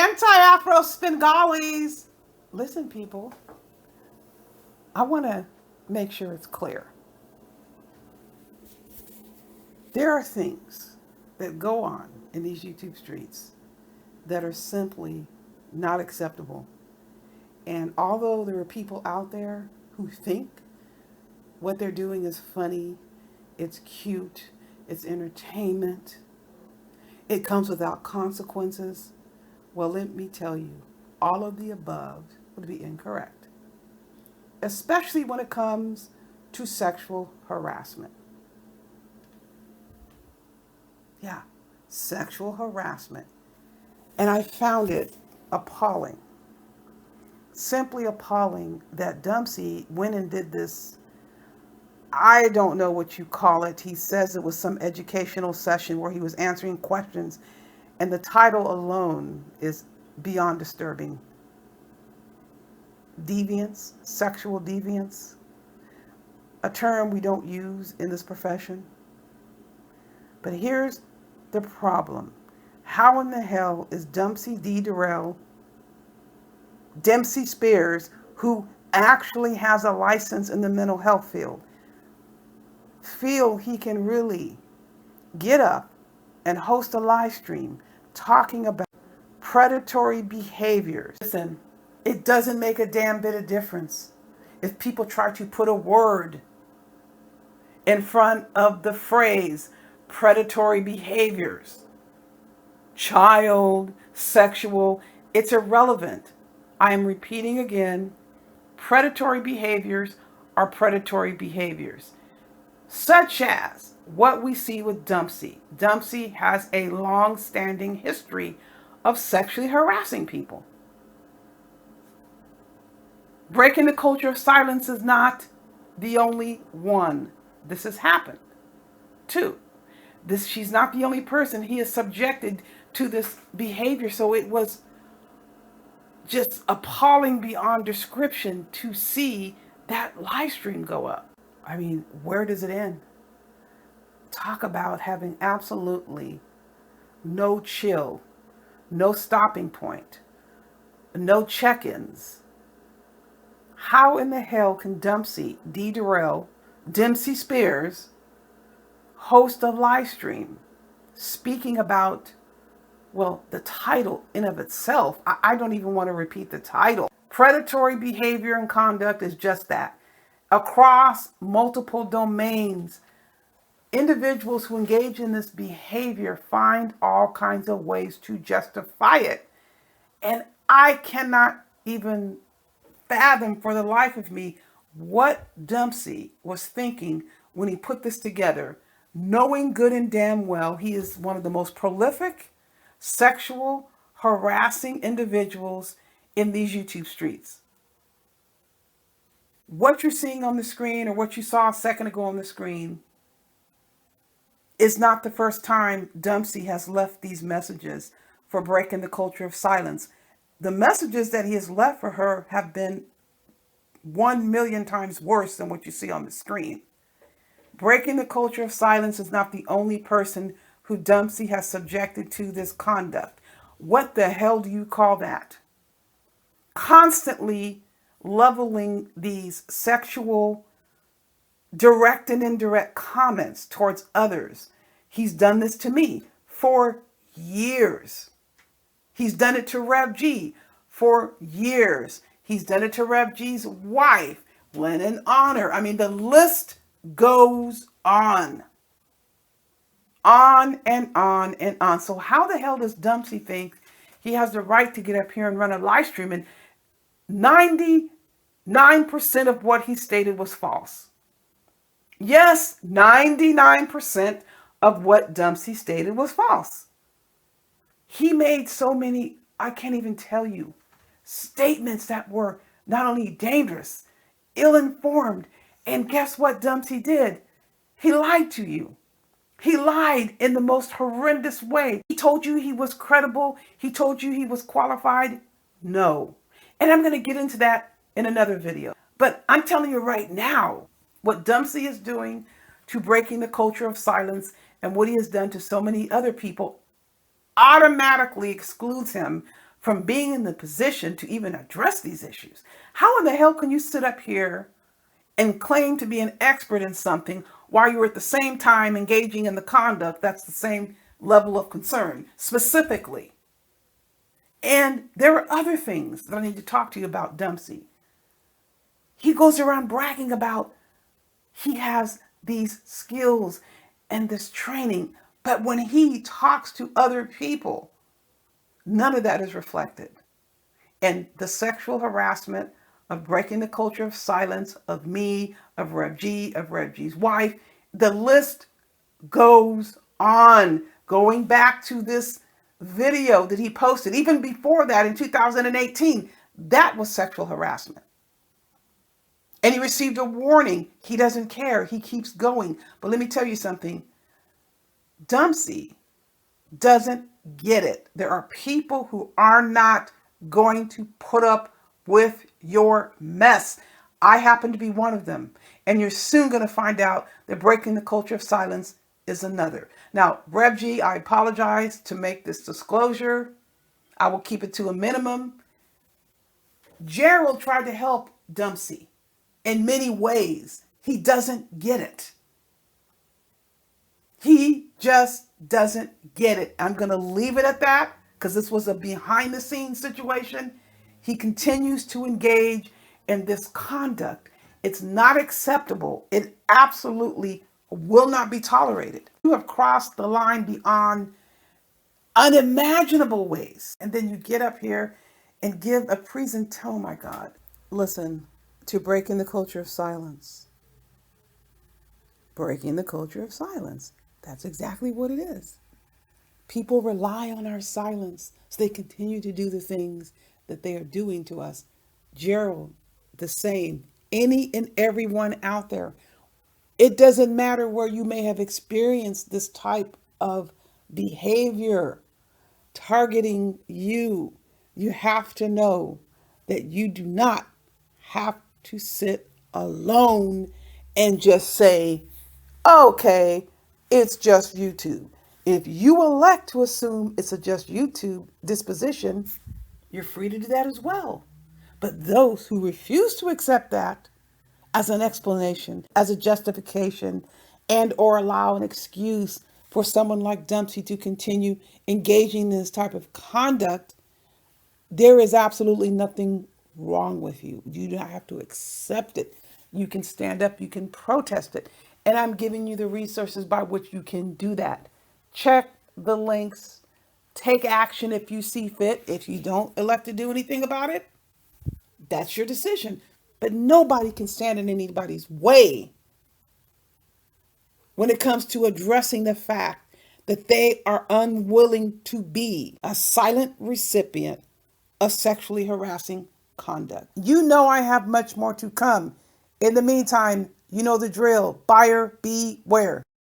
Anti-Afro Svengalis. Listen, people, I want to make sure it's clear. There are things that go on in these YouTube streets that are simply not acceptable. And although there are people out there who think what they're doing is funny, it's cute, it's entertainment, it comes without consequences, well, let me tell you, all of the above would be incorrect, especially when it comes to sexual harassment. Yeah, sexual harassment. And I found it appalling, simply appalling that Dumpsey went and did this. I don't know what you call it. He says it was some educational session where he was answering questions, and the title alone is beyond disturbing. Deviance, sexual deviance, a term we don't use in this profession. But here's the problem. How in the hell is Dempsey Spears, who actually has a license in the mental health field, feel he can really get up and host a live stream talking about predatory behaviors? Listen, it doesn't make a damn bit of difference if people try to put a word in front of the phrase predatory behaviors, child, sexual. It's irrelevant. I am repeating again, predatory behaviors are predatory behaviors, such as what we see with Dumpsey. Dumpsey has a long-standing history of sexually harassing people. Breaking the culture of silence is not the only one this has happened to. She's not the only person he is subjected to this behavior. So it was just appalling beyond description to see that live stream go up. I mean, where does it end? Talk about having absolutely no chill, no stopping point, no check-ins. How in the hell can Dempsey Spears, host a live stream speaking about, well, the title in of itself, I don't even want to repeat the title. Predatory behavior and conduct is just that. Across multiple domains, individuals who engage in this behavior find all kinds of ways to justify it. And I cannot even fathom for the life of me what Dumpsey was thinking when he put this together, knowing good and damn well he is one of the most prolific sexual harassing individuals in these YouTube streets. What you're seeing on the screen, or what you saw a second ago on the screen, is not the first time Dumpsey has left these messages for breaking the culture of silence. The messages that he has left for her have been 1,000,000 times worse than what you see on the screen. Breaking the culture of silence is not the only person who Dumpsey has subjected to this conduct. What the hell do you call that? Constantly leveling these sexual direct and indirect comments towards others. He's done this to me for years. He's done it to Rev G for years. He's done it to Rev G's wife, Lennon Honor. I mean, the list goes on and on and on. So how the hell does Dumpsey think he has the right to get up here and run a live stream? And 99% of what he stated was false. Yes, 99% of what Dumpsey stated was false. He made so many, I can't even tell you, statements that were not only dangerous, ill-informed, and guess what Dumpsey did? He lied to you. He lied in the most horrendous way. He told you he was credible. He told you he was qualified. No. And I'm going to get into that in another video. But I'm telling you right now, what Dumpsey is doing to breaking the culture of silence and what he has done to so many other people automatically excludes him from being in the position to even address these issues. How in the hell can you sit up here and claim to be an expert in something while you're at the same time engaging in the conduct that's the same level of concern, specifically? And there are other things that I need to talk to you about Dumpsey. He goes around bragging about he has these skills and this training, but when he talks to other people, none of that is reflected. And the sexual harassment of breaking the culture of silence, of me, of Rev G, of Rev G's wife, the list goes on. Going back to this video that he posted, even before that in 2018, that was sexual harassment. And he received a warning. He doesn't care. He keeps going. But let me tell you something. Dumpsey doesn't get it. There are people who are not going to put up with your mess. I happen to be one of them. And you're soon going to find out that breaking the culture of silence is another. Now, Rev G, I apologize to make this disclosure. I will keep it to a minimum. Gerald tried to help Dumpsey in many ways. He doesn't get it. He just doesn't get it. I'm going to leave it at that because this was a behind the scenes situation. He continues to engage in this conduct. It's not acceptable. It absolutely will not be tolerated. You have crossed the line beyond unimaginable ways. And then you get up here and give a presentation. Oh my God. Listen, to breaking the culture of silence. Breaking the culture of silence. That's exactly what it is. People rely on our silence so they continue to do the things that they are doing to us. Gerald, the same. Any and everyone out there. It doesn't matter where you may have experienced this type of behavior targeting you. You have to know that you do not have to sit alone and just say, okay, it's just YouTube. If you elect to assume it's a just YouTube disposition, you're free to do that as well. But those who refuse to accept that as an explanation, as a justification, and or allow an excuse for someone like Dumpsey to continue engaging in this type of conduct, there is absolutely nothing wrong with you. You don't have to accept it. You can stand up, you can protest it. And I'm giving you the resources by which you can do that. Check the links. Take action if you see fit. If you don't elect to do anything about it, that's your decision. But nobody can stand in anybody's way when it comes to addressing the fact that they are unwilling to be a silent recipient of sexually harassing conduct. You know I have much more to come. In the meantime, you know the drill. Buyer beware.